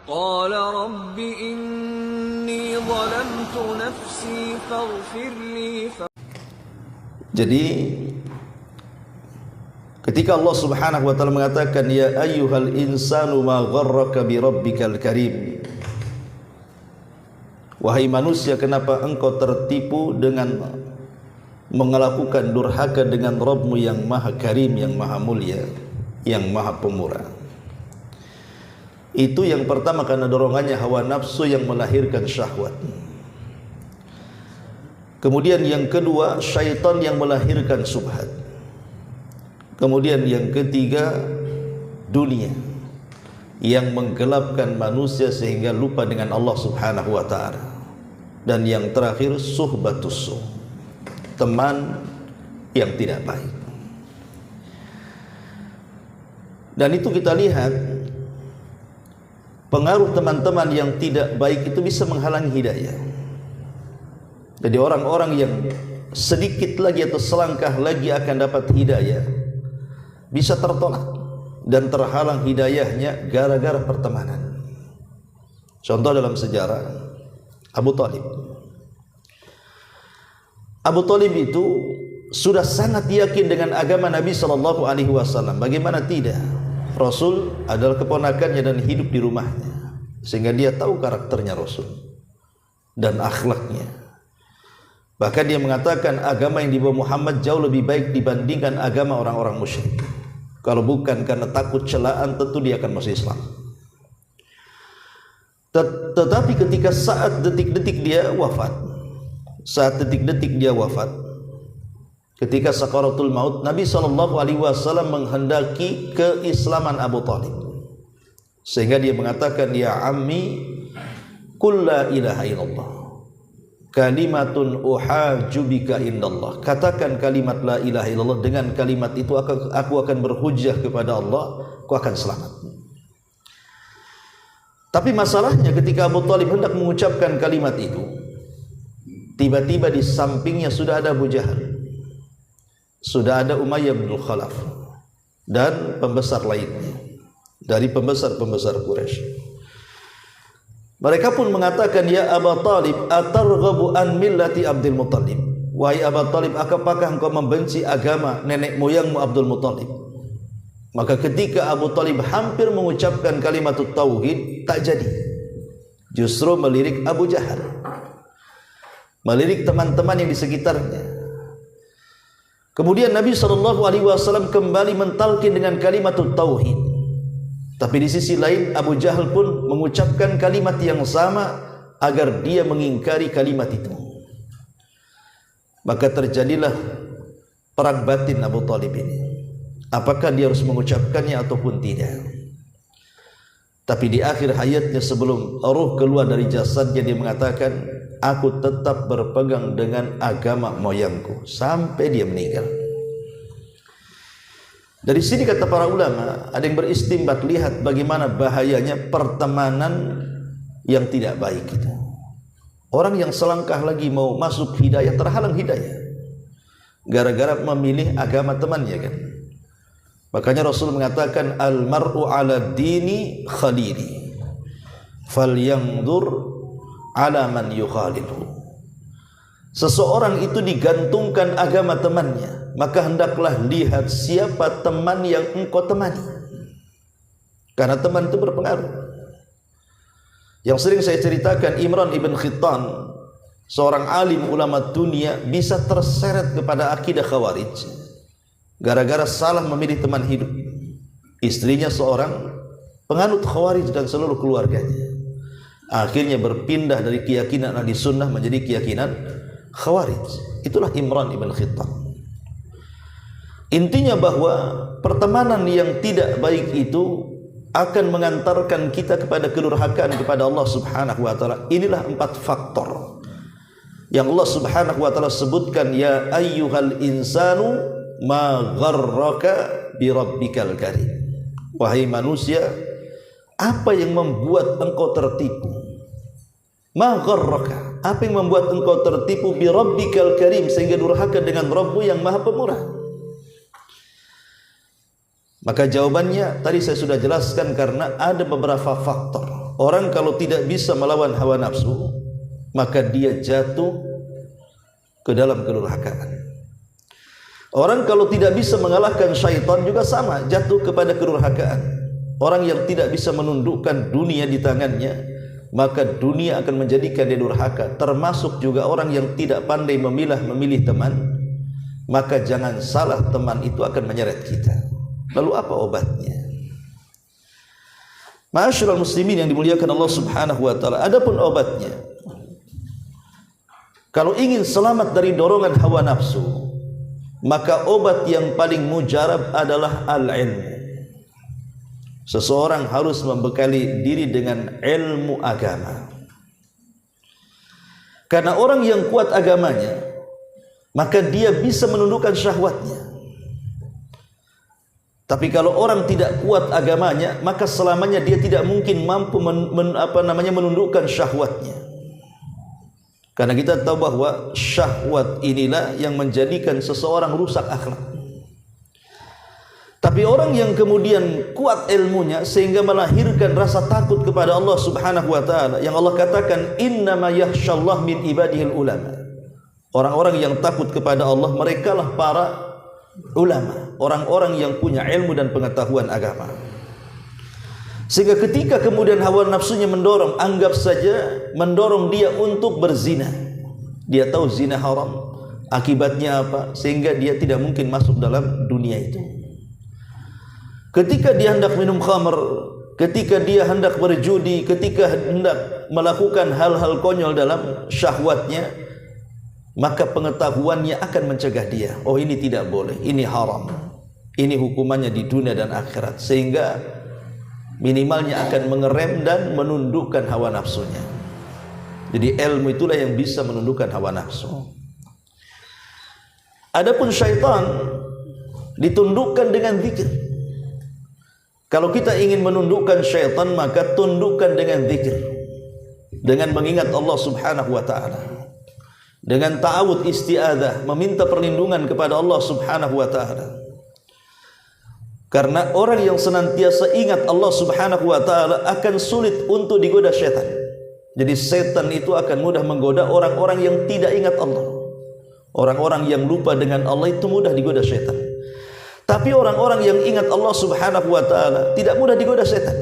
قال رب إني ظلمت نفسي فاغفر لي. Jadi ketika Allah Subhanahu wa taala mengatakan ya ayyuhal insanu ma gharraka bi rabbikal karim, wahai manusia, kenapa engkau tertipu dengan melakukan durhaka dengan Rabbmu yang maha karim, yang maha mulia, yang maha pemurah. Itu yang pertama, karena dorongannya hawa nafsu yang melahirkan syahwat. Kemudian yang kedua, syaitan yang melahirkan subhat. Kemudian yang ketiga, dunia yang menggelapkan manusia sehingga lupa dengan Allah Subhanahu wa taala. Dan yang terakhir, suhbatus su', teman yang tidak baik. Dan itu kita lihat, pengaruh teman-teman yang tidak baik itu bisa menghalangi hidayah. Jadi orang-orang yang sedikit lagi atau selangkah lagi akan dapat hidayah bisa tertolak dan terhalang hidayahnya gara-gara pertemanan. Contoh dalam sejarah, Abu Thalib. Abu Thalib itu sudah sangat yakin dengan agama Nabi SAW. Bagaimana tidak? Rasul adalah keponakannya dan hidup di rumahnya, sehingga dia tahu karakternya Rasul dan akhlaknya. Bahkan dia mengatakan agama yang dibawa Muhammad jauh lebih baik dibandingkan agama orang-orang musyrik. Kalau bukan karena takut celaan, tentu dia akan masuk Islam. Tetapi ketika saat detik-detik dia wafat, ketika sakaratul maut, Nabi SAW menghendaki keislaman Abu Thalib, sehingga dia mengatakan, ya ammi qul la ilaha illallah kalimatun uhajubika indallah. Katakan kalimat la ilaha illallah, dengan kalimat itu aku akan berhujjah kepada Allah, aku akan selamat. Tapi masalahnya ketika Abu Thalib hendak mengucapkan kalimat itu, tiba-tiba di sampingnya sudah ada Abu Jahal, sudah ada Umayyah bin Khalaf, dan pembesar lainnya dari pembesar-pembesar Quraisy. Mereka pun mengatakan, ya Abu Thalib, atarghabu an millati Abdul Muttalib. Wahai Abu Thalib, apakah engkau membenci agama nenek moyangmu Abdul Muttalib? Maka ketika Abu Thalib hampir mengucapkan kalimat tauhid, tak jadi. Justru melirik Abu Jahal, melirik teman-teman yang di sekitarnya. Kemudian Nabi SAW kembali mentalkin dengan kalimat tauhid. Tapi di sisi lain Abu Jahal pun mengucapkan kalimat yang sama agar dia mengingkari kalimat itu. Maka terjadilah perang batin Abu Thalib ini. Apakah dia harus mengucapkannya ataupun tidak? Tapi di akhir hayatnya, sebelum ruh keluar dari jasadnya, dia mengatakan, aku tetap berpegang dengan agama moyangku sampai dia meninggal. Dari sini kata para ulama, ada yang beristimbat, lihat bagaimana bahayanya pertemanan yang tidak baik itu. Orang yang selangkah lagi mau masuk hidayah terhalang hidayah gara-gara memilih agama temannya kan. Makanya Rasul mengatakan, al mar'u ala dini khalili falyanzur ala man yukhalifu. Seseorang itu digantungkan agama temannya, maka hendaklah lihat siapa teman yang engkau temani, karena teman itu berpengaruh. Yang sering saya ceritakan, Imran ibn Khittan, seorang alim ulama dunia, bisa terseret kepada akidah Khawarij gara-gara salah memilih teman hidup. Istrinya seorang penganut Khawarij dan seluruh keluarganya. Akhirnya berpindah dari keyakinan ahli sunnah menjadi keyakinan Khawarij. Itulah Imran ibn Khittan. Intinya bahwa pertemanan yang tidak baik itu akan mengantarkan kita kepada kedurhakaan kepada Allah Subhanahu wa taala. Inilah 4 faktor yang Allah Subhanahu wa taala sebutkan, ya ayyuhal insanu ma gharraka bi rabbikal karim. Wahai manusia, apa yang membuat engkau tertipu? Ma gharraka, apa yang membuat engkau tertipu bi rabbikal karim, sehingga durhaka dengan Rabbmu yang maha pemurah? Maka jawabannya tadi saya sudah jelaskan, karena ada beberapa faktor. orang kalau tidak bisa melawan hawa nafsu, maka dia jatuh ke dalam kedurhakaan. Orang kalau tidak bisa mengalahkan syaitan juga sama, jatuh kepada kedurhakaan. Orang yang tidak bisa menundukkan dunia di tangannya, maka dunia akan menjadikan dia durhaka. Termasuk juga orang yang tidak pandai memilih teman, maka jangan salah, teman itu akan menyeret kita. Lalu apa obatnya? Ma'asyiral muslimin yang dimuliakan Allah Subhanahu wa taala, adapun obatnya, kalau ingin selamat dari dorongan hawa nafsu, maka obat yang paling mujarab adalah al-ilmu. Seseorang harus membekali diri dengan ilmu agama. Karena orang yang kuat agamanya, maka dia bisa menundukkan syahwatnya. Tapi kalau orang tidak kuat agamanya, maka selamanya dia tidak mungkin mampu menundukkan syahwatnya. Karena kita tahu bahwa syahwat inilah yang menjadikan seseorang rusak akhlak. Tapi orang yang kemudian kuat ilmunya sehingga melahirkan rasa takut kepada Allah Subhanahu wa taala, yang Allah katakan innama yakhsyallah min ibadihil ulama. Orang-orang yang takut kepada Allah, merekalah para ulama, orang-orang yang punya ilmu dan pengetahuan agama. Sehingga ketika kemudian hawa nafsunya mendorong, anggap saja mendorong dia untuk berzina. Dia tahu zina haram, akibatnya apa, sehingga dia tidak mungkin masuk dalam dunia itu. Ketika dia hendak minum khamr, ketika dia hendak berjudi, ketika hendak melakukan hal-hal konyol dalam syahwatnya, maka pengetahuannya akan mencegah dia. Oh, ini tidak boleh, ini haram, ini hukumannya di dunia dan akhirat. Sehingga minimalnya akan mengerem dan menundukkan hawa nafsunya. Jadi ilmu itulah yang bisa menundukkan hawa nafsu. Adapun syaitan ditundukkan dengan zikir. Kalau kita ingin menundukkan syaitan, maka tundukkan dengan zikir, dengan mengingat Allah Subhanahu wa taala, dengan ta'awud isti'adzah, meminta perlindungan kepada Allah Subhanahu wa taala. Karena orang yang senantiasa ingat Allah Subhanahu wa taala akan sulit untuk digoda syaitan. Jadi setan itu akan mudah menggoda orang-orang yang tidak ingat Allah. Orang-orang yang lupa dengan Allah itu mudah digoda syaitan. Tapi orang-orang yang ingat Allah Subhanahu wa taala tidak mudah digoda setan.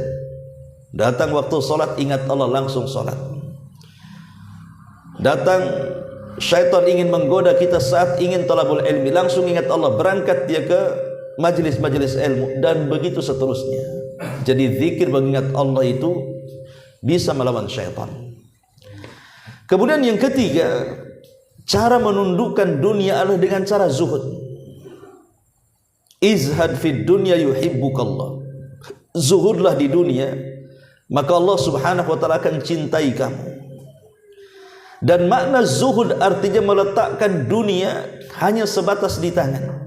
Datang waktu salat, ingat Allah, langsung salat. Datang syaitan ingin menggoda kita saat ingin talabul ilmi, langsung ingat Allah, berangkat dia ke majelis-majelis ilmu, dan begitu seterusnya. Jadi zikir mengingat Allah itu bisa melawan syaitan. Kemudian yang ketiga, cara menundukkan dunia adalah dengan cara zuhud. Izhad fid dunya yuhibbukallah. Zuhudlah di dunia, maka Allah Subhanahu wa taala akan cintai kamu. Dan makna zuhud artinya meletakkan dunia hanya sebatas di tangan.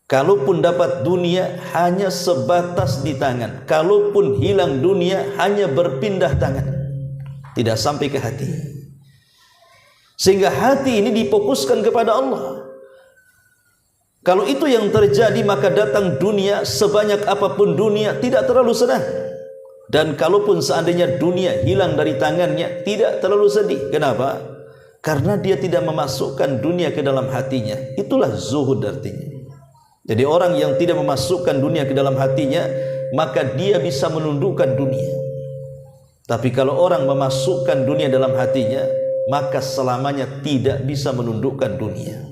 Kalaupun dapat dunia hanya sebatas di tangan, kalaupun hilang dunia hanya berpindah tangan, tidak sampai ke hati. Sehingga hati ini difokuskan kepada Allah. Kalau itu yang terjadi, maka datang dunia sebanyak apapun dunia tidak terlalu senang. Dan kalaupun seandainya dunia hilang dari tangannya, tidak terlalu sedih. Kenapa? Karena dia tidak memasukkan dunia ke dalam hatinya. Itulah zuhud artinya. Jadi orang yang tidak memasukkan dunia ke dalam hatinya, maka dia bisa menundukkan dunia. Tapi kalau orang memasukkan dunia dalam hatinya, maka selamanya tidak bisa menundukkan dunia.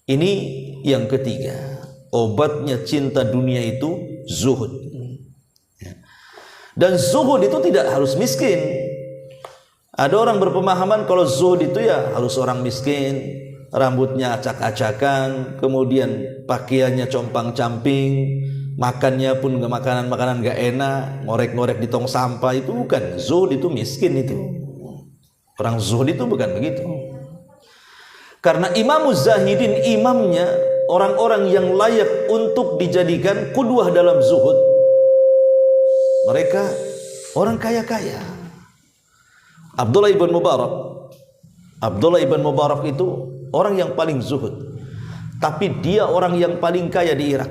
Ini yang ketiga, obatnya cinta dunia itu zuhud. Dan zuhud itu tidak harus miskin. Ada orang berpemahaman kalau zuhud itu ya harus orang miskin, rambutnya acak-acakan, kemudian pakaiannya compang-camping, makannya pun makanan-makanan gak enak, ngorek-ngorek di tong sampah. Itu bukan zuhud, itu miskin itu. Orang zuhud itu bukan begitu. Karena Imamuz Zahidin, imamnya orang-orang yang layak untuk dijadikan qudwah dalam zuhud, mereka orang kaya-kaya. Abdullah ibn Mubarak itu orang yang paling zuhud, tapi dia orang yang paling kaya di Irak.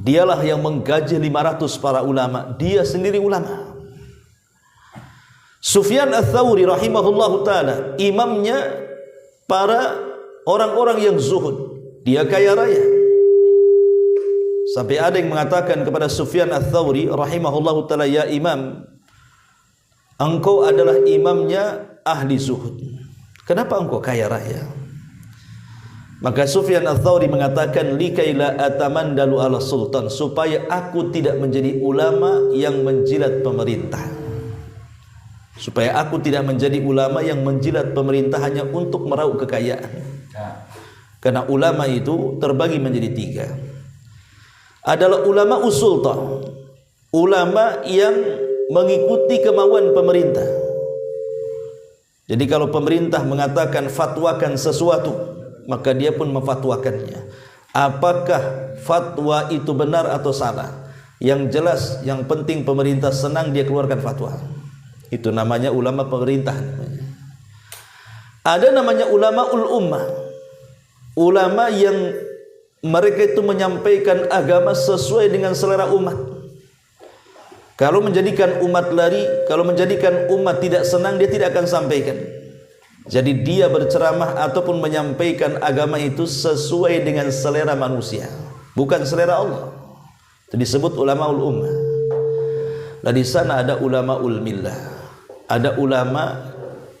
Dialah yang menggaji 500 para ulama. Dia sendiri ulama. Sufyan Ats-Tsauri rahimahullahu ta'ala, imamnya para orang-orang yang zuhud. Dia kaya raya. Sampai ada yang mengatakan kepada Sufyan Ats-Tsauri rahimahullahu ta'ala, ya imam, engkau adalah imamnya ahli zuhud. Kenapa engkau kaya raya? Maka Sufyan Ats-Tsauri mengatakan, likaila atamandalu ala sultan, supaya aku tidak menjadi ulama yang menjilat pemerintah. Supaya aku tidak menjadi ulama yang menjilat pemerintah hanya untuk meraup kekayaan. Karena ulama itu terbagi menjadi 3. Adalah ulama usultan, ulama yang mengikuti kemauan pemerintah. Jadi kalau pemerintah mengatakan fatwakan sesuatu, maka dia pun memfatwakannya. Apakah fatwa itu benar atau salah? Yang jelas, yang penting pemerintah senang, dia keluarkan fatwa. Itu namanya ulama pemerintah. Ada namanya ulama ummah, ulama yang mereka itu menyampaikan agama sesuai dengan selera umat. Kalau menjadikan umat lari, kalau menjadikan umat tidak senang, dia tidak akan sampaikan. Jadi dia berceramah ataupun menyampaikan agama itu sesuai dengan selera manusia, bukan selera Allah. Itu disebut ulamaul ummah. Nah, di sana ada ulamaul millah, ada ulama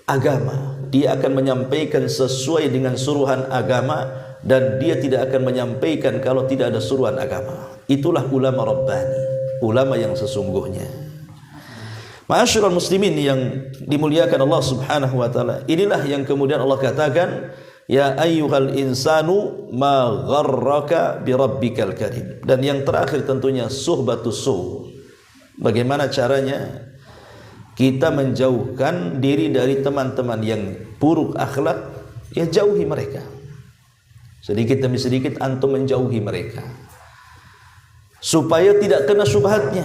agama. Dia akan menyampaikan sesuai dengan suruhan agama, dan dia tidak akan menyampaikan kalau tidak ada suruhan agama. Itulah ulama rabbani, ulama yang sesungguhnya. Ma'asyiral muslimin yang dimuliakan Allah Subhanahu wa taala, inilah yang kemudian Allah katakan, ya ayyuhal insanu ma gharraka bi rabbikal karim. Dan yang terakhir tentunya suhbatus su. Bagaimana caranya kita menjauhkan diri dari teman-teman yang buruk akhlak? Ya jauhi mereka. Sedikit demi sedikit antum menjauhi mereka, supaya tidak kena syubhatnya.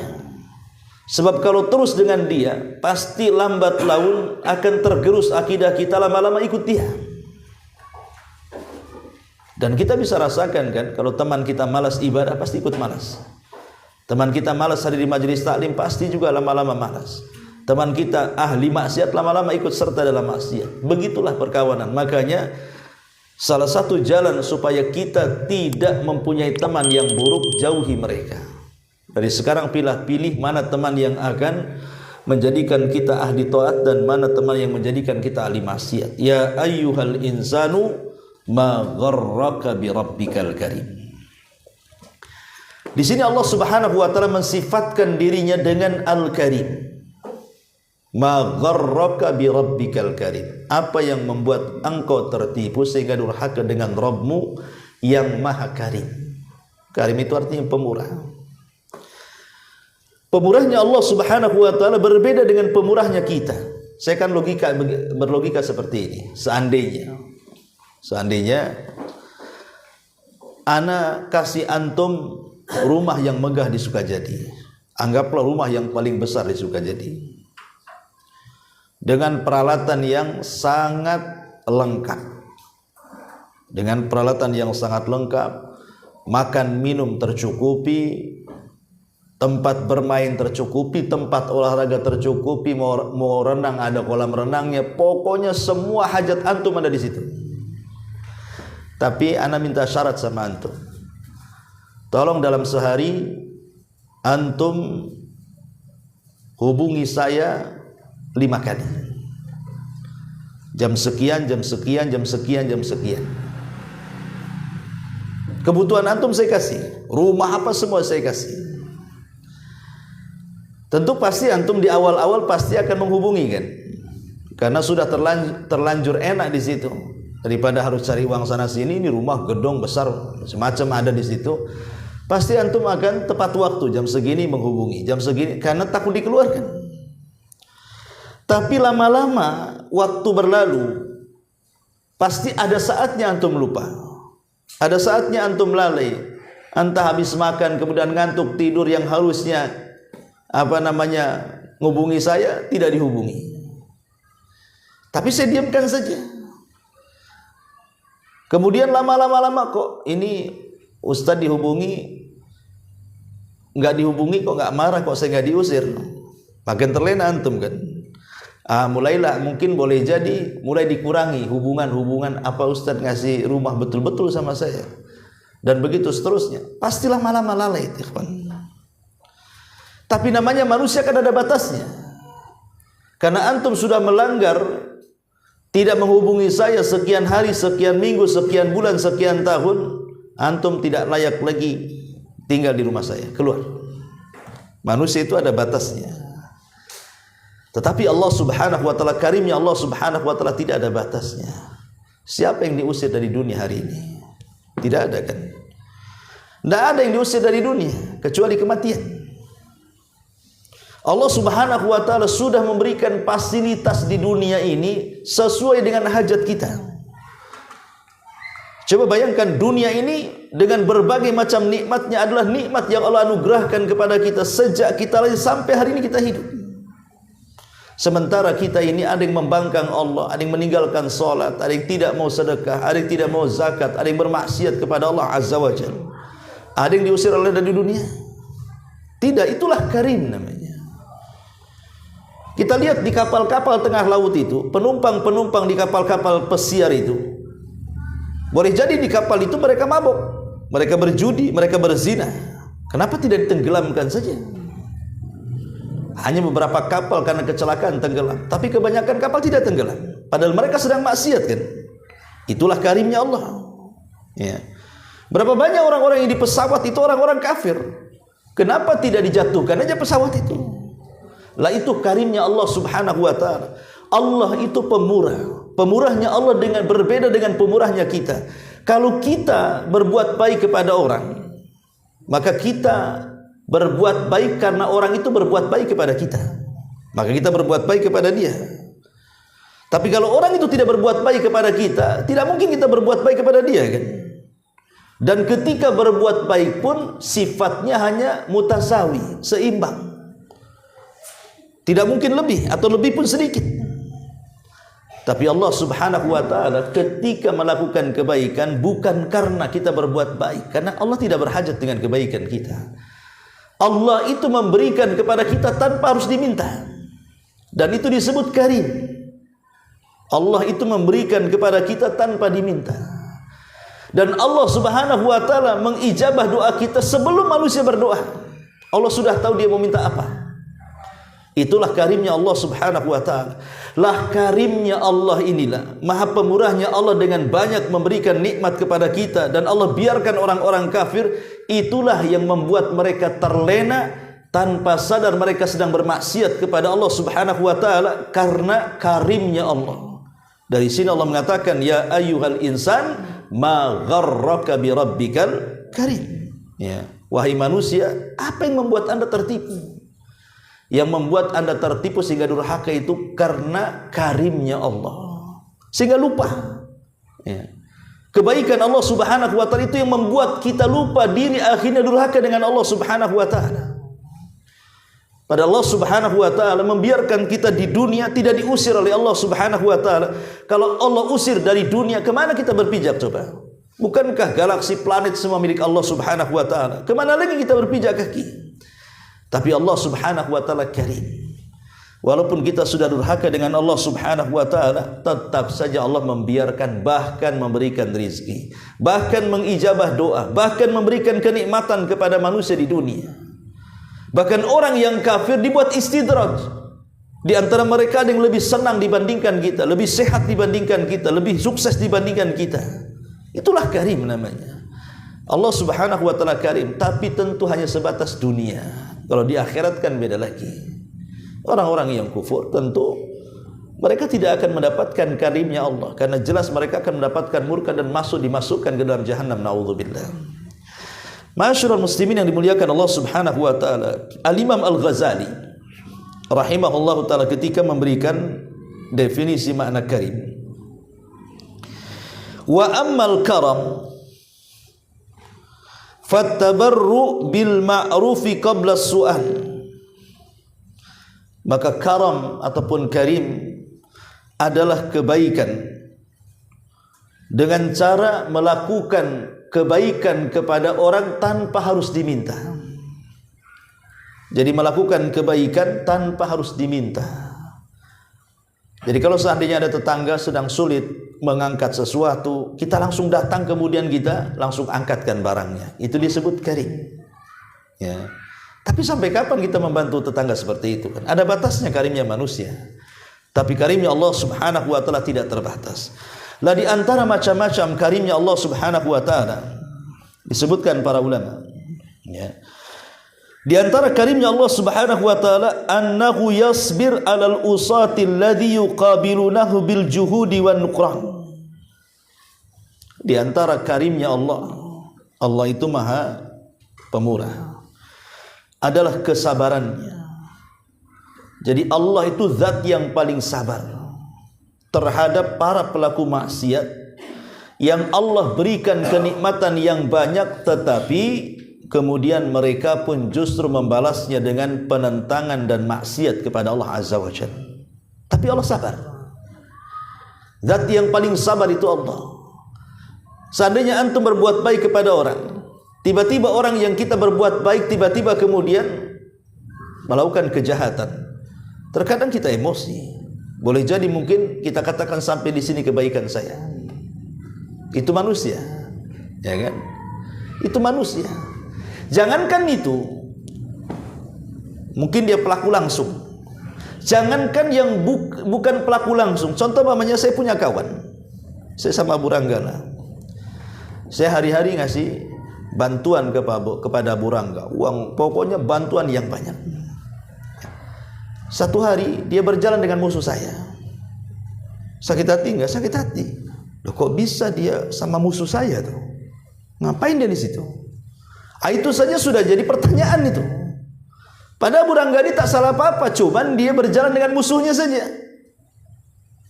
Sebab kalau terus dengan dia, pasti lambat laun akan tergerus akidah kita, lama-lama ikut dia. Dan kita bisa rasakan kan, kalau teman kita malas ibadah, pasti ikut malas. Teman kita malas hadir di majelis taklim, pasti juga lama-lama malas. Teman kita ahli maksiat, lama-lama ikut serta dalam maksiat. Begitulah perkawanan. Makanya salah satu jalan supaya kita tidak mempunyai teman yang buruk, jauhi mereka. Dari sekarang pilih mana teman yang akan menjadikan kita ahli taat dan mana teman yang menjadikan kita ahli maksiat. Ya ayyuhal insanu ma gharraka bi rabbikal karim. Di sini Allah Subhanahu wa taala mensifatkan dirinya dengan Al-Karim. Ma gharraka bi rabbikal karim. Apa yang membuat engkau tertipu sehingga durhaka dengan Rabbmu yang Maha Karim. Karim itu artinya pemurah. Pemurahnya Allah Subhanahu wa taala berbeda dengan pemurahnya kita. Saya kan berlogika seperti ini. Seandainya ana kasih antum rumah yang megah di Sukajadi. Anggaplah rumah yang paling besar di Sukajadi, dengan peralatan yang sangat lengkap. Dengan peralatan yang sangat lengkap, makan minum tercukupi, tempat bermain tercukupi, tempat olahraga tercukupi, mau renang ada kolam renangnya, pokoknya semua hajat antum ada di situ. Tapi ana minta syarat sama antum. Tolong dalam sehari antum hubungi saya 5 kali. Jam sekian, jam sekian, jam sekian, jam sekian. Kebutuhan antum saya kasih, rumah apa semua saya kasih. Tentu pasti antum di awal-awal pasti akan menghubungi kan, karena sudah terlanjur enak di situ. Daripada harus cari uang sana sini, ini rumah gedung besar semacam ada di situ, pasti antum akan tepat waktu jam segini menghubungi, jam segini, karena takut dikeluarkan. Tapi lama-lama waktu berlalu, pasti ada saatnya antum lupa, ada saatnya antum lalai, entah habis makan kemudian ngantuk tidur, yang harusnya ngubungi saya tidak dihubungi, tapi saya diamkan saja. Kemudian lama-lama kok ini Ustadz dihubungi nggak dihubungi kok nggak marah, kok saya nggak diusir. Makin terlena antum kan. Mulailah mungkin boleh jadi mulai dikurangi hubungan apa Ustadz ngasih rumah betul-betul sama saya, dan begitu seterusnya. Pastilah malah lalai, ikhwan. Tapi namanya manusia kan ada batasnya. Karena antum sudah melanggar, tidak menghubungi saya sekian hari, sekian minggu, sekian bulan, sekian tahun, antum tidak layak lagi tinggal di rumah saya, keluar. Manusia itu ada batasnya. Tetapi Allah Subhanahu wa taala, karimnya Allah Subhanahu wa taala tidak ada batasnya. Siapa yang diusir dari dunia hari ini? Tidak ada kan? Tidak ada yang diusir dari dunia kecuali kematian. Allah Subhanahu wa taala sudah memberikan fasilitas di dunia ini sesuai dengan hajat kita. Coba bayangkan, dunia ini dengan berbagai macam nikmatnya adalah nikmat yang Allah anugerahkan kepada kita sejak kita lahir sampai hari ini kita hidup. Sementara kita ini ada yang membangkang Allah, ada yang meninggalkan salat, ada yang tidak mau sedekah, ada yang tidak mau zakat, ada yang bermaksiat kepada Allah Azza wa Jalla. Ada yang diusir oleh dari dunia. Tidak, itulah karim namanya. Kita lihat di kapal-kapal tengah laut itu, penumpang-penumpang di kapal-kapal pesiar itu, boleh jadi di kapal itu mereka mabuk, mereka berjudi, mereka berzina. Kenapa tidak ditenggelamkan saja? Hanya beberapa kapal karena kecelakaan tenggelam, tapi kebanyakan kapal tidak tenggelam, padahal mereka sedang maksiat kan. Itulah karimnya Allah ya. Berapa banyak orang-orang yang di pesawat itu orang-orang kafir. Kenapa tidak dijatuhkan aja pesawat itu? Lah itu karimnya Allah Subhanahu wa taala. Allah itu pemurah. Pemurahnya Allah dengan berbeda dengan pemurahnya kita. Kalau kita berbuat baik kepada orang, maka kita berbuat baik karena orang itu berbuat baik kepada kita, maka kita berbuat baik kepada dia. Tapi kalau orang itu tidak berbuat baik kepada kita, tidak mungkin kita berbuat baik kepada dia kan. Dan ketika berbuat baik pun sifatnya hanya mutasawi, seimbang. Tidak mungkin lebih atau lebih pun sedikit. Tapi Allah Subhanahu wa taala ketika melakukan kebaikan bukan karena kita berbuat baik, karena Allah tidak berhajat dengan kebaikan kita. Allah itu memberikan kepada kita tanpa harus diminta, dan itu disebut karim. Allah itu memberikan kepada kita tanpa diminta, dan Allah Subhanahu wa taala mengijabah doa kita sebelum manusia berdoa. Allah sudah tahu dia mau minta apa. Itulah karimnya Allah Subhanahu wa taala. Lah karimnya Allah inilah, maha pemurahnya Allah dengan banyak memberikan nikmat kepada kita, dan Allah biarkan orang-orang kafir. Itulah yang membuat mereka terlena tanpa sadar mereka sedang bermaksiat kepada Allah Subhanahu wa taala karena karimnya Allah. Dari sini Allah mengatakan, ya ayyuhal insan ma gharraka bi rabbikal karim. Ya, wahai manusia, apa yang membuat Anda tertipu? Yang membuat Anda tertipu sehingga durhaka itu karena karimnya Allah, sehingga lupa ya. Kebaikan Allah Subhanahu wa taala itu yang membuat kita lupa diri, akhirnya durhaka dengan Allah Subhanahu wa taala. Pada Allah Subhanahu wa taala membiarkan kita di dunia tidak diusir oleh Allah Subhanahu wa taala. Kalau Allah usir dari dunia, kemana kita berpijak coba? Bukankah galaksi planet semua milik Allah Subhanahu wa taala? Kemana lagi kita berpijak kaki? Tapi Allah Subhanahu wa taala karim. Walaupun kita sudah durhaka dengan Allah Subhanahu wa taala, tetap saja Allah membiarkan, bahkan memberikan rizki, bahkan mengijabah doa, bahkan memberikan kenikmatan kepada manusia di dunia. Bahkan orang yang kafir dibuat istidraj. Di antara mereka ada yang lebih senang dibandingkan kita, lebih sehat dibandingkan kita, lebih sukses dibandingkan kita. Itulah karim namanya. Allah Subhanahu wa taala karim, tapi tentu hanya sebatas dunia. Kalau di akhirat kan beda lagi. Orang-orang yang kufur tentu mereka tidak akan mendapatkan karimnya Allah, karena jelas mereka akan mendapatkan murka dan dimasukkan ke dalam jahannam. Naudzubillah. Ma'asyiral muslimin yang dimuliakan Allah Subhanahu wa taala, Al-Imam Al-Ghazali rahimahullahu taala ketika memberikan definisi makna karim, wa ammal karam fattabarru bil ma'rufi qabla as-su'al. Maka karam ataupun karim adalah kebaikan dengan cara melakukan kebaikan kepada orang tanpa harus diminta. Jadi melakukan kebaikan tanpa harus diminta. Jadi kalau seandainya ada tetangga sedang sulit mengangkat sesuatu, kita langsung datang, kemudian kita langsung angkatkan barangnya. Itu disebut karim. Ya. Tapi sampai kapan kita membantu tetangga seperti itu? Kan ada batasnya karimnya manusia. Tapi karimnya Allah Subhanahu wa taala tidak terbatas. Lah di antara macam-macam karimnya Allah Subhanahu wa taala disebutkan para ulama, ya. Di antara karimnya Allah Subhanahu wa taala annahu yasbir 'alal usati alladhi yuqabilunahu bil juhudi wan nuqran. Di antara karimnya Allah, Allah itu Maha Pemurah, adalah kesabarannya. Jadi Allah itu zat yang paling sabar terhadap para pelaku maksiat yang Allah berikan kenikmatan yang banyak, tetapi kemudian mereka pun justru membalasnya dengan penentangan dan maksiat kepada Allah Azza wa Jalla. Tapi Allah sabar. Zat yang paling sabar itu Allah. Seandainya antum berbuat baik kepada orang, tiba-tiba orang yang kita berbuat baik tiba-tiba kemudian melakukan kejahatan, terkadang kita emosi. Boleh jadi mungkin kita katakan sampai di sini kebaikan saya. Itu manusia, ya kan? Itu manusia. Jangankan itu, mungkin dia pelaku langsung. Jangankan yang bukan pelaku langsung. Contoh namanya, saya punya kawan, saya sama Abu Rangga. Saya hari-hari ngasih bantuan kepada Abu Rangga, uang, pokoknya bantuan yang banyak. Satu hari dia berjalan dengan musuh saya. Sakit hati enggak? Sakit hati. Loh, kok bisa dia sama musuh saya tuh? Ngapain dia di situ? Itu saja sudah jadi pertanyaan itu. Padahal Abu Rangga ini tak salah apa-apa, cuman dia berjalan dengan musuhnya saja.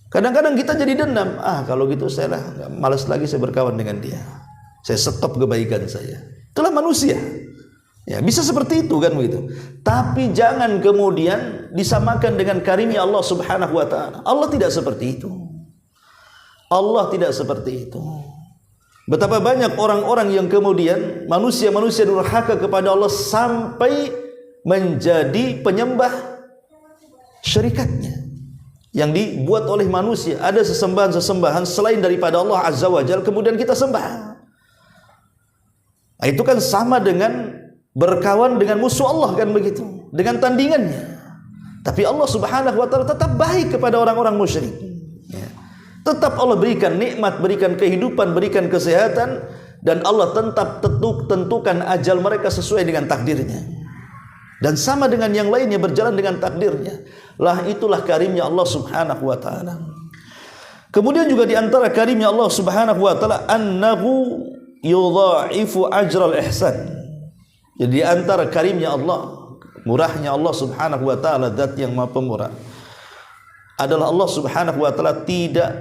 Kadang-kadang kita jadi dendam. Kalau gitu saya lah malas lagi saya berkawan dengan dia. Saya stop kebaikan saya. Itulah manusia. Ya, bisa seperti itu kan begitu. Tapi jangan kemudian disamakan dengan karimnya Allah Subhanahu wa taala. Allah tidak seperti itu. Allah tidak seperti itu. Betapa banyak orang-orang yang kemudian manusia-manusia durhaka kepada Allah sampai menjadi penyembah syirikatnya yang dibuat oleh manusia. Ada sesembahan-sesembahan selain daripada Allah Azza wa Jalla, kemudian kita sembah. Itu kan sama dengan berkawan dengan musuh Allah kan begitu, dengan tandingannya. Tapi Allah Subhanahu wa taala tetap baik kepada orang-orang musyrik. Tetap Allah berikan nikmat, berikan kehidupan, berikan kesehatan, dan Allah tetap tentukan ajal mereka sesuai dengan takdirnya. Dan sama dengan yang lainnya berjalan dengan takdirnya. Lah itulah karimnya Allah Subhanahu wa taala. Kemudian juga di antara karimnya Allah Subhanahu wa taala annahu yudha'ifu ajral ihsan. Jadi di antara karimnya Allah, murahnya Allah Subhanahu wa taala, zat yang Maha Pemurah, adalah Allah Subhanahu wa taala tidak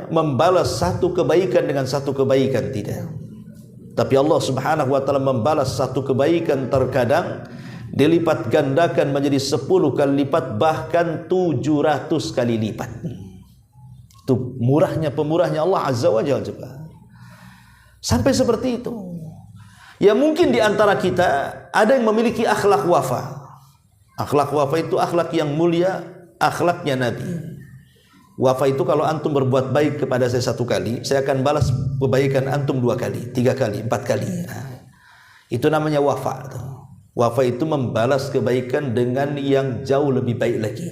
membalas satu kebaikan dengan satu kebaikan, tidak. Tapi Allah Subhanahu wa taala membalas satu kebaikan terkadang dilipat gandakan menjadi 10 kali lipat, bahkan 700 kali lipat. Itu murahnya pemurahnya Allah Azza wa Jalla juga. Sampai seperti itu. Ya mungkin di antara kita ada yang memiliki akhlak wafa. Akhlak wafa itu akhlak yang mulia, akhlaknya Nabi. Wafa itu kalau antum berbuat baik kepada saya 1 kali, saya akan balas kebaikan antum 2 kali, 3 kali, 4 kali. Itu namanya wafa. Wafa itu membalas kebaikan dengan yang jauh lebih baik lagi.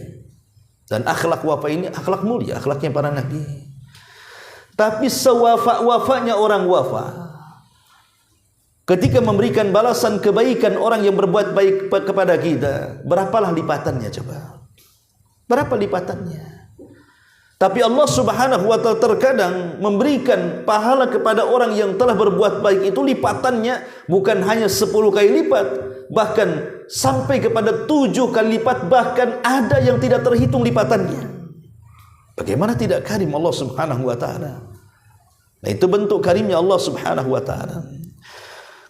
Dan akhlak wafa ini akhlak mulia, akhlaknya para Nabi. Tapi sewafa-wafanya orang wafa, ketika memberikan balasan kebaikan orang yang berbuat baik kepada kita, berapalah lipatannya coba? Berapa lipatannya? Tapi Allah Subhanahu wa taala terkadang memberikan pahala kepada orang yang telah berbuat baik itu lipatannya bukan hanya 10 kali lipat, bahkan sampai kepada 7 kali lipat, bahkan ada yang tidak terhitung lipatannya. Bagaimana tidak karim Allah Subhanahu wa taala? Nah, itu bentuk karimnya Allah Subhanahu wa taala.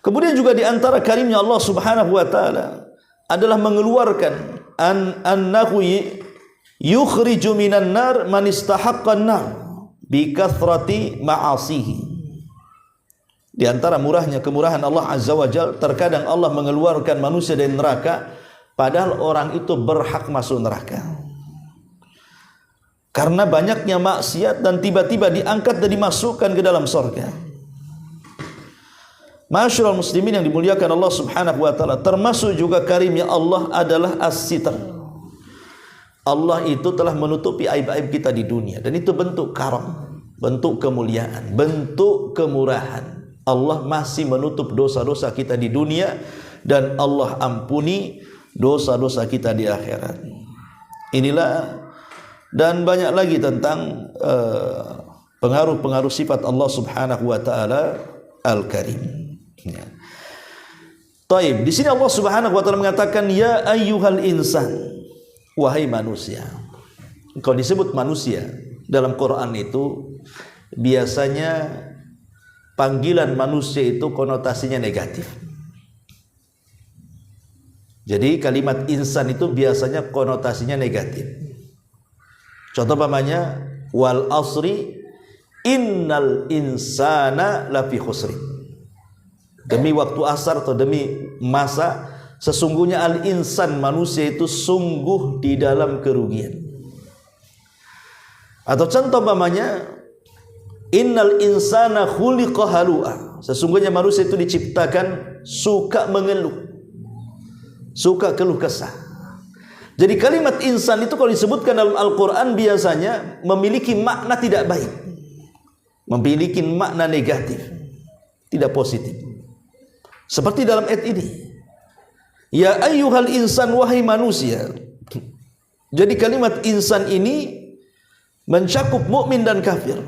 Kemudian juga di antara karimnya Allah Subhanahu wa taala adalah mengeluarkan annahu yukhriju minan nar man istahaqqan nar bi kathrati ma'asihi. Di antara kemurahan Allah Azza wa Jalla, terkadang Allah mengeluarkan manusia dari neraka padahal orang itu berhak masuk neraka. Karena banyaknya maksiat dan tiba-tiba diangkat dan dimasukkan ke dalam surga. Ma'asyiral muslimin yang dimuliakan Allah Subhanahu wa taala, termasuk juga karimnya Allah adalah as-sitr. Allah itu telah menutupi aib-aib kita di dunia, dan itu bentuk karam, bentuk kemuliaan, bentuk kemurahan. Allah masih menutup dosa-dosa kita di dunia dan Allah ampuni dosa-dosa kita di akhirat. Inilah dan banyak lagi tentang pengaruh-pengaruh sifat Allah Subhanahu wa taala Al-Karim. Ya. Taib, di sini Allah Subhanahu wa taala mengatakan ya ayyuhal insan, wahai manusia. Kalau disebut manusia dalam Quran itu biasanya panggilan manusia itu konotasinya negatif. Jadi kalimat insan itu biasanya konotasinya negatif. Contoh umpamanya wal asri innal insana lafi khusrin. Demi waktu asar atau demi masa, sesungguhnya al-insan manusia itu sungguh di dalam kerugian. Atau contoh umpamanya innal insana khuliqa halu'a. Sesungguhnya manusia itu diciptakan suka mengeluh, suka keluh kesah. Jadi kalimat insan itu kalau disebutkan dalam Al-Quran biasanya memiliki makna tidak baik, memiliki makna negatif, tidak positif. Seperti dalam ayat ini, ya ayyuhal insan, wahai manusia. Jadi kalimat insan ini mencakup mukmin dan kafir.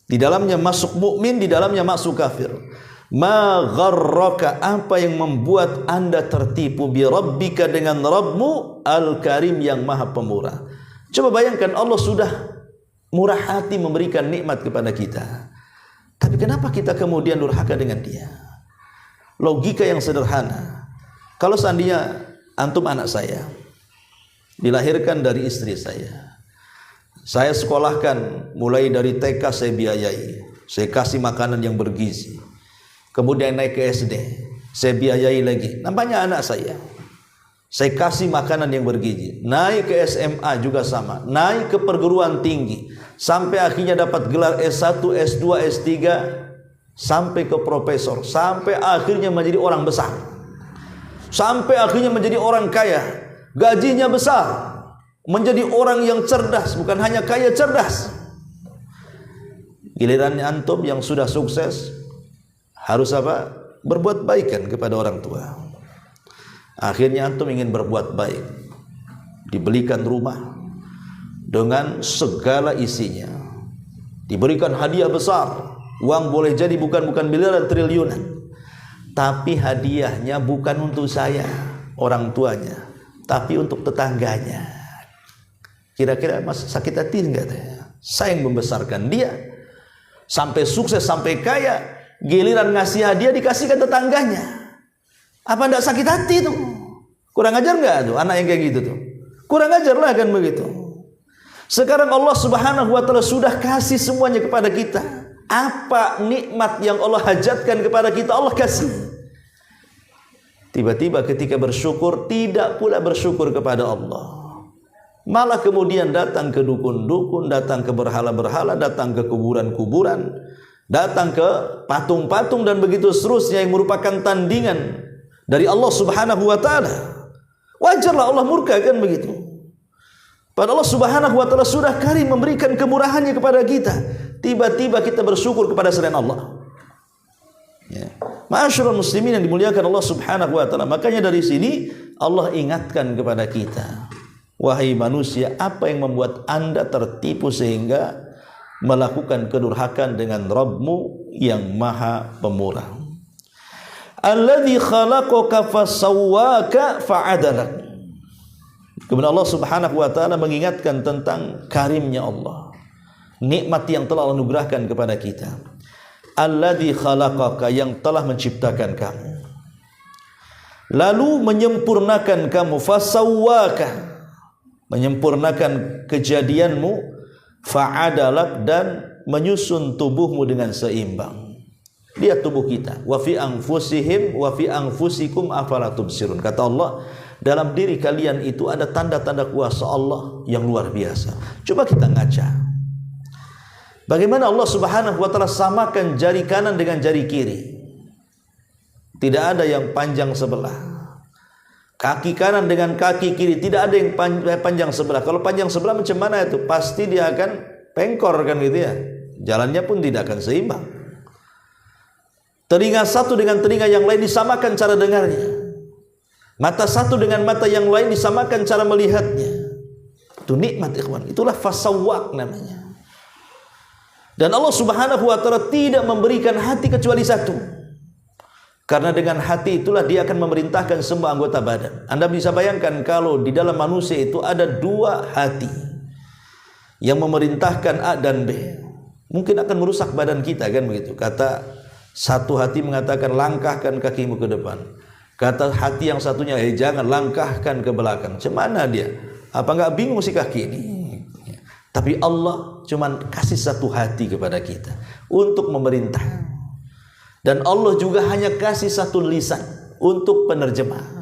Di dalamnya masuk mukmin, di dalamnya masuk kafir. Ma gharraka, apa yang membuat anda tertipu, bi rabbika, dengan Rabbmu, Al-Karim, yang maha pemurah. Coba bayangkan, Allah sudah murah hati memberikan nikmat kepada kita, tapi kenapa kita kemudian durhaka dengan dia? Logika yang sederhana, kalau seandainya antum anak saya dilahirkan dari istri saya sekolahkan mulai dari TK, saya biayai, saya kasih makanan yang bergizi, kemudian naik ke SD, saya biayai lagi, namanya anak saya kasih makanan yang bergizi, naik ke SMA juga sama, naik ke perguruan tinggi, sampai akhirnya dapat gelar S1, S2, S3, sampai ke profesor, sampai akhirnya menjadi orang besar, sampai akhirnya menjadi orang kaya, gajinya besar, menjadi orang yang cerdas, bukan hanya kaya, cerdas. Giliran antum yang sudah sukses harus apa? Berbuat baik kan kepada orang tua. Akhirnya antum ingin berbuat baik, dibelikan rumah dengan segala isinya, diberikan hadiah besar, uang boleh jadi bukan miliaran, triliunan, tapi hadiahnya bukan untuk saya, orang tuanya, tapi untuk tetangganya. Kira-kira mas sakit hati enggak? Saya yang membesarkan dia sampai sukses, sampai kaya, giliran ngasih hadiah dikasihkan tetangganya. Apa enggak sakit hati itu? Kurang ajar enggak tuh anak yang kayak gitu tuh? Kurang ajar lah kan begitu. Sekarang Allah Subhanahu wa taala sudah kasih semuanya kepada kita. Apa nikmat yang Allah hajatkan kepada kita, Allah kasih. Tiba-tiba ketika bersyukur, tidak pula bersyukur kepada Allah, malah kemudian datang ke dukun-dukun, datang ke berhala-berhala, datang ke kuburan-kuburan, datang ke patung-patung, dan begitu seterusnya yang merupakan tandingan dari Allah Subhanahu wa taala. Wajarlah Allah murka kan begitu. Padahal Allah Subhanahu wa taala sudah karim memberikan kemurahannya kepada kita. Tiba-tiba kita bersyukur kepada selain Allah. Ya. Ma'asyiral muslimin yang dimuliakan Allah Subhanahu wa taala. Makanya dari sini Allah ingatkan kepada kita, wahai manusia, apa yang membuat anda tertipu sehingga melakukan kedurhakaan dengan Rabbmu yang maha pemurah. Alladzi khalaqaka fasawwaka fa'adalak. Kemudian Allah Subhanahu wa taala mengingatkan tentang karimnya Allah, nikmat yang telah Allah anugerahkan kepada kita. Alladzi khalaqaka, yang telah menciptakan kamu, lalu menyempurnakan kamu, fasawwaka, menyempurnakan kejadianmu, fa'adalak, dan menyusun tubuhmu dengan seimbang. lihat tubuh kita. Wa fi anfusihim wa fi anfusikum afala tubsirun. Kata Allah, dalam diri kalian itu ada tanda-tanda kuasa Allah yang luar biasa. Coba kita ngaca. Bagaimana Allah Subhanahu wa taala samakan jari kanan dengan jari kiri. Tidak ada yang panjang sebelah. Kaki kanan dengan kaki kiri tidak ada yang panjang sebelah. Kalau panjang sebelah macam mana itu? Pasti dia akan pengkor kan gitu ya. Jalannya pun tidak akan seimbang. Telinga satu dengan telinga yang lain disamakan cara dengarnya. Mata satu dengan mata yang lain disamakan cara melihatnya. Itu nikmat ikhwan. Itulah fasawwaq namanya. Dan Allah Subhanahu wa taala tidak memberikan hati kecuali satu. Karena dengan hati itulah dia akan memerintahkan semua anggota badan. Anda bisa bayangkan kalau di dalam manusia itu ada dua hati yang memerintahkan A dan B. Mungkin akan merusak badan kita kan begitu. Kata satu hati mengatakan langkahkan kakimu ke depan. Kata hati yang satunya jangan langkahkan ke belakang. Macam mana dia? Apa enggak bingung si kaki ini? Tapi Allah cuma kasih satu hati kepada kita untuk memerintah. Dan Allah juga hanya kasih satu lisan untuk penerjemah.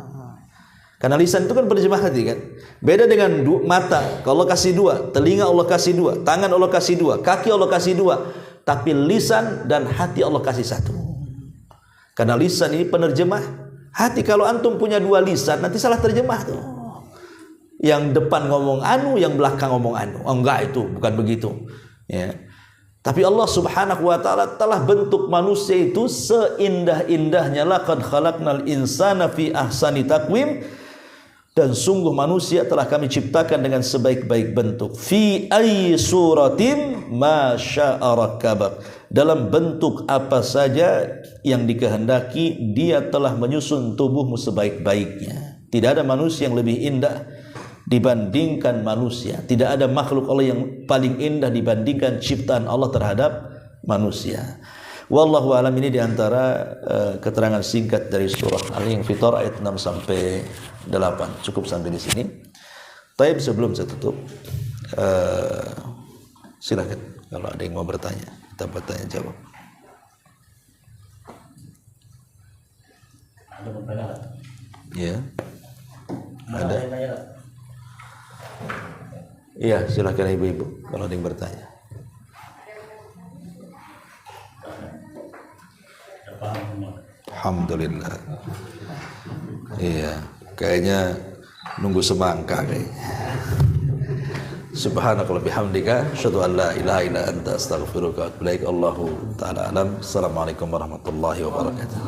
Karena lisan itu kan penerjemah hati kan. Beda dengan mata, kalau Allah kasih dua, telinga Allah kasih dua, tangan Allah kasih dua, kaki Allah kasih dua. Tapi lisan dan hati Allah kasih satu. Karena lisan ini penerjemah hati. Kalau antum punya dua lisan, nanti salah terjemah tuh. Yang depan ngomong anu, yang belakang ngomong anu. Oh enggak, itu bukan begitu. Ya. Tapi Allah Subhanahu wa taala telah bentuk manusia itu seindah-indahnya. Laqad khalaqnal insana fi ahsani taqwim. Dan sungguh manusia telah kami ciptakan dengan sebaik-baik bentuk. Fi ayyi suratin ma syaa rakkabak. Dalam bentuk apa saja yang dikehendaki, dia telah menyusun tubuhmu sebaik-baiknya. Tidak ada manusia yang lebih indah dibandingkan manusia. Tidak ada makhluk Allah yang paling indah dibandingkan ciptaan Allah terhadap manusia. Wallahu alam. Ini diantara keterangan singkat dari surah Al-Infitar ayat 6 sampai 8. Cukup sampai di sini. Taib, sebelum saya tutup, silakan kalau ada yang mau bertanya, kita bertanya jawab. Ada pertanyaan? Ya. Ada. Iya, silakan ibu-ibu kalau ada yang bertanya. Alhamdulillah. Iya, kayaknya nunggu semangka kayaknya. Subhanakallahumma bihamdika asyhadu an la ilaha illa anta astaghfiruka wa atubu ilaik. Allahu taala alam. Assalamualaikum warahmatullahi wabarakatuh.